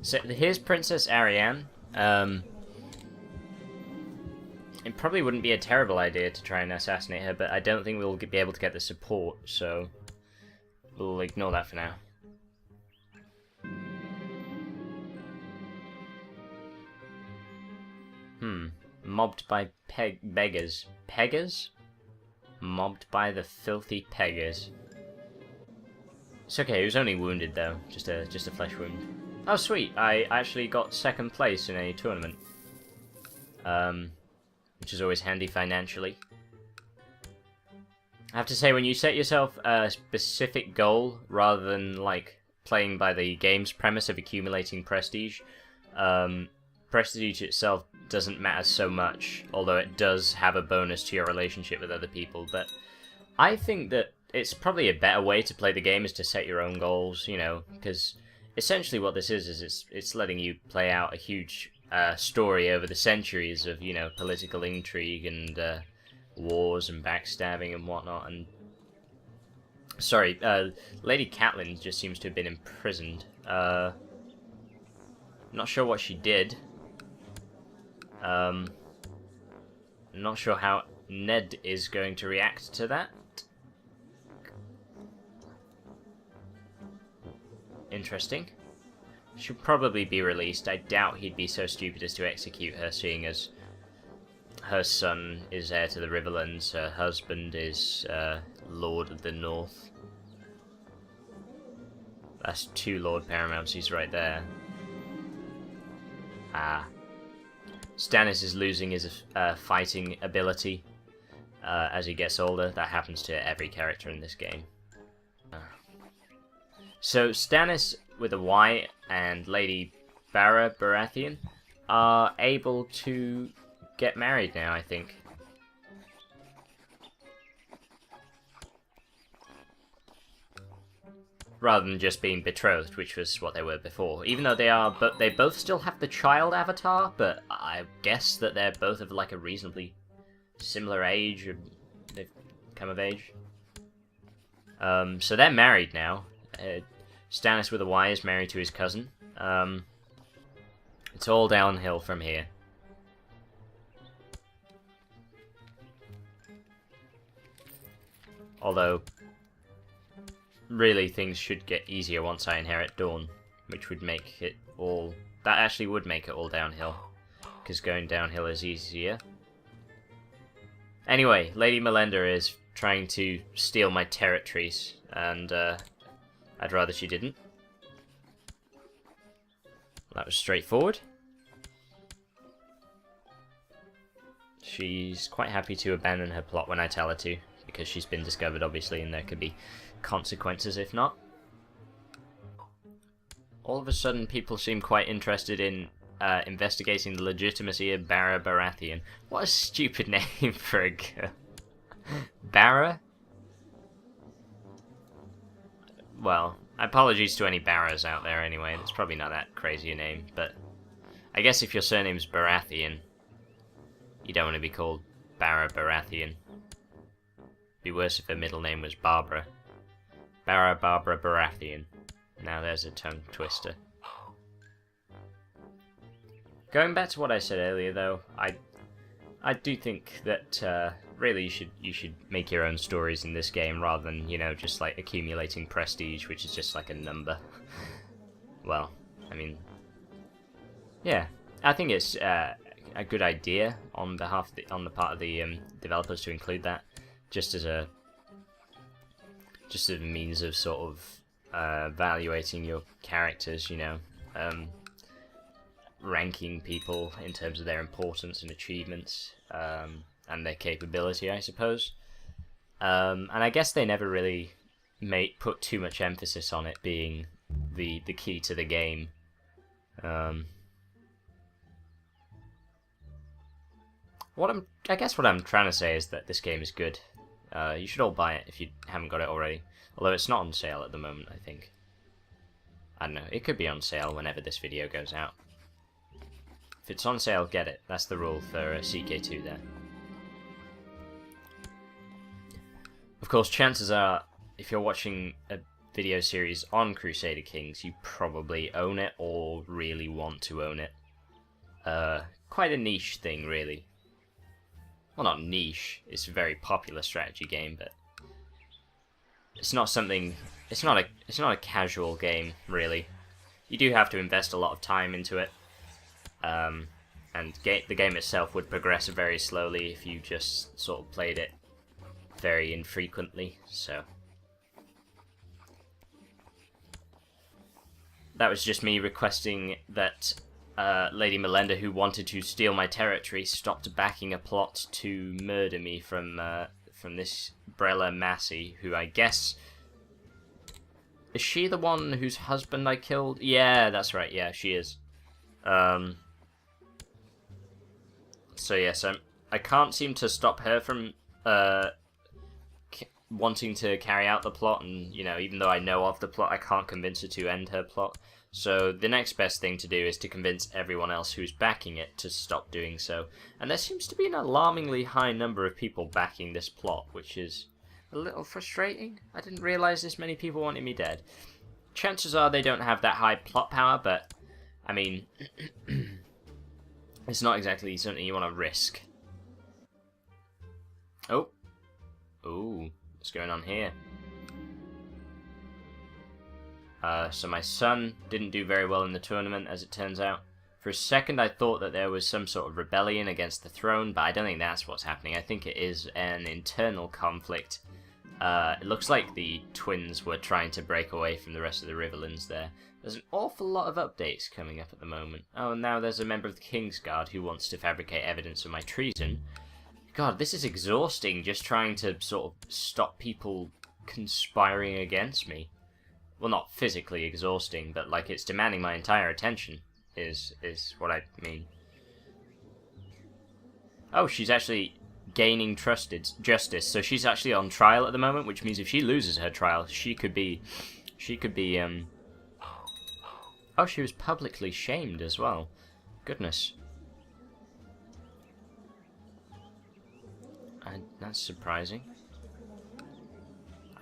So here's Princess Ariane. It probably wouldn't be a terrible idea to try and assassinate her, but I don't think we'll be able to get the support, so we'll ignore that for now. Mobbed by beggars. Peggars? Mobbed by the filthy peggars. It's okay, he was only wounded though, just a flesh wound. Oh sweet, I actually got second place in a tournament. Which is always handy financially. I have to say, when you set yourself a specific goal, rather than like playing by the game's premise of accumulating prestige, prestige itself doesn't matter so much, although it does have a bonus to your relationship with other people. But I think that it's probably a better way to play the game is to set your own goals, you know, because essentially what this is it's letting you play out a huge story over the centuries of, you know, political intrigue and wars and backstabbing and whatnot. And sorry, Lady Catelyn just seems to have been imprisoned. Not sure what she did. Not sure how Ned is going to react to that. Interesting. She'll probably be released. I doubt he'd be so stupid as to execute her, seeing as her son is heir to the Riverlands, her husband is Lord of the North. That's 2 Lord Paramouncies right there. Ah. Stannis is losing his fighting ability as he gets older. That happens to every character in this game. So Stannis with a Y and Lady Barra Baratheon are able to get married now, I think. Rather than just being betrothed, which was what they were before. Even though they both still have the child avatar, but I guess that they're both of like a reasonably similar age, or they've come of age. So they're married now. Stannis with a Y is married to his cousin. It's all downhill from here. Although, really, things should get easier once I inherit Dawn, which would make it all... That actually would make it all downhill, because going downhill is easier. Anyway, Lady Melinda is trying to steal my territories, and I'd rather she didn't. That was straightforward. She's quite happy to abandon her plot when I tell her to, because she's been discovered, obviously, and there could be consequences if not. All of a sudden, people seem quite interested in investigating the legitimacy of Barra Baratheon. What a stupid name for a girl. Barra? Well, apologies to any Barras out there anyway, it's probably not that crazy a name, but I guess if your surname's Baratheon, you don't want to be called Barra Baratheon. Be worse if her middle name was Barbara. Barra Barbara Baratheon. Now there's a tongue twister. Going back to what I said earlier though, I do think that really you should make your own stories in this game rather than, you know, just like accumulating prestige, which is just like a number. Well, I mean, yeah, I think it's a good idea on the part of the developers to include that, just as a means of sort of evaluating your characters, you know, ranking people in terms of their importance and achievements, and their capability, I suppose. And I guess they never really put too much emphasis on it being the key to the game. I guess what I'm trying to say is that this game is good. You should all buy it if you haven't got it already. Although it's not on sale at the moment, I think. I don't know, it could be on sale whenever this video goes out. If it's on sale, get it. That's the rule for CK2 there. Of course, chances are, if you're watching video series on Crusader Kings, you probably own it or really want to own it. Quite a niche thing, really. Well, not niche. It's a very popular strategy game, but it's not something. It's not a casual game, really. You do have to invest a lot of time into it, and the game itself would progress very slowly if you just sort of played it very infrequently. So that was just me requesting that Lady Melinda, who wanted to steal my territory, stopped backing a plot to murder me from this Brella Massey, who I guess... Is she the one whose husband I killed? Yeah, that's right, yeah, she is. So yes, I can't seem to stop her from wanting to carry out the plot, and, you know, even though I know of the plot, I can't convince her to end her plot. So the next best thing to do is to convince everyone else who's backing it to stop doing so. And there seems to be an alarmingly high number of people backing this plot, which is a little frustrating. I didn't realise this many people wanted me dead. Chances are they don't have that high plot power, but, I mean, it's not exactly something you want to risk. Oh. Ooh, what's going on here? So my son didn't do very well in the tournament, as it turns out. For a second I thought that there was some sort of rebellion against the throne, but I don't think that's what's happening. I think it is an internal conflict. It looks like the twins were trying to break away from the rest of the Riverlands there. There's an awful lot of updates coming up at the moment. Oh, and now there's a member of the Kingsguard who wants to fabricate evidence of my treason. God, this is exhausting, just trying to sort of stop people conspiring against me. Well, not physically exhausting, but like it's demanding my entire attention, is what I mean. Oh, she's actually gaining justice, so she's actually on trial at the moment, which means if she loses her trial, she could be, oh, she was publicly shamed as well. Goodness. That's surprising.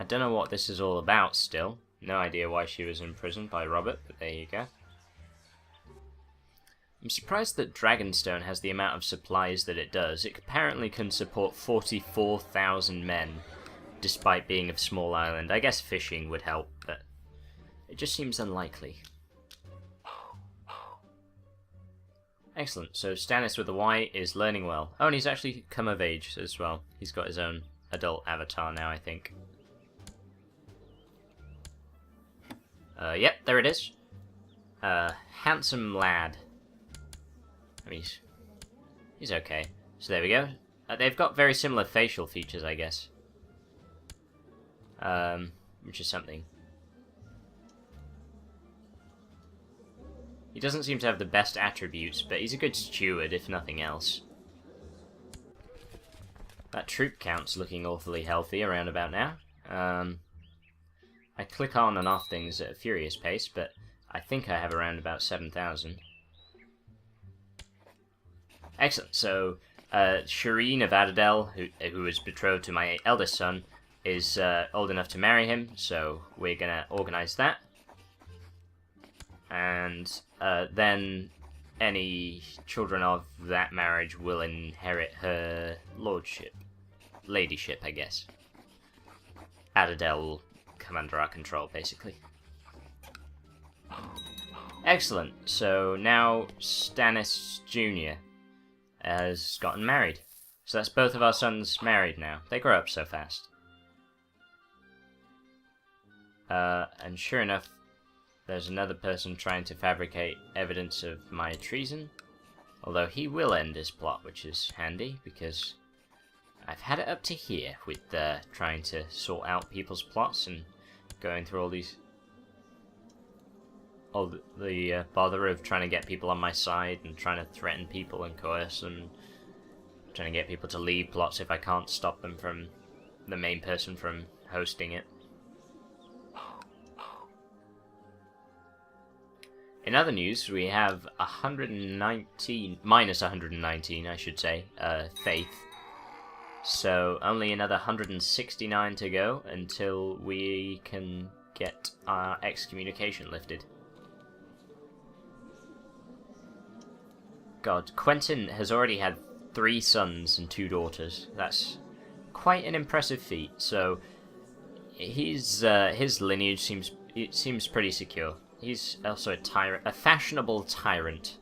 I don't know what this is all about still. No idea why she was imprisoned by Robert, but there you go. I'm surprised that Dragonstone has the amount of supplies that it does. It apparently can support 44,000 men, despite being a small island. I guess fishing would help, but it just seems unlikely. Excellent, so Stannis with the Y is learning well. Oh, and he's actually come of age as well. He's got his own adult avatar now, I think. Yep, there it is. Handsome lad. I mean, he's okay. So there we go. They've got very similar facial features, I guess. Which is something. He doesn't seem to have the best attributes, but he's a good steward, if nothing else. That troop count's looking awfully healthy around about now. I click on and off things at a furious pace, but I think I have around about 7,000. Excellent, so Shireen of Adadel, who was betrothed to my eldest son, is old enough to marry him, so we're going to organise that. And then any children of that marriage will inherit her lordship. Ladyship, I guess. Adadel will come under our control, basically. Excellent. So now Stannis Jr. has gotten married. So that's both of our sons married now. They grow up so fast. And sure enough, there's another person trying to fabricate evidence of my treason. Although he will end his plot, which is handy, because I've had it up to here with trying to sort out people's plots and going through all the bother of trying to get people on my side and trying to threaten people and coerce them, trying to get people to leave plots if I can't stop them from the main person from hosting it. In other news, we have 119, minus 119, I should say, faith. So only another 169 to go until we can get our excommunication lifted. God, Quentin has already had 3 sons and 2 daughters. That's quite an impressive feat. So his lineage seems pretty secure. He's also a fashionable tyrant,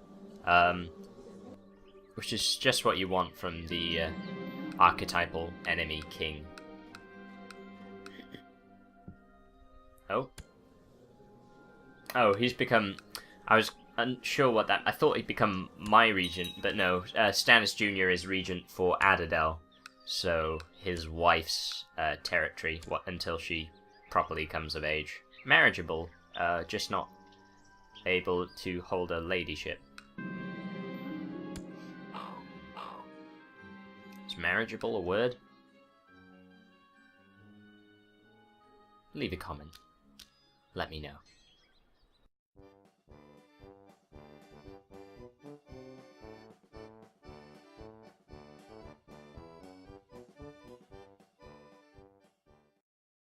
which is just what you want from the archetypal enemy king. Oh, he's become. I was unsure what that. I thought he'd become my regent, but no. Stannis Jr. is regent for Adadel, so his wife's territory. Until she properly comes of age, marriageable, just not able to hold a ladyship. Is marriageable a word? Leave a comment. Let me know.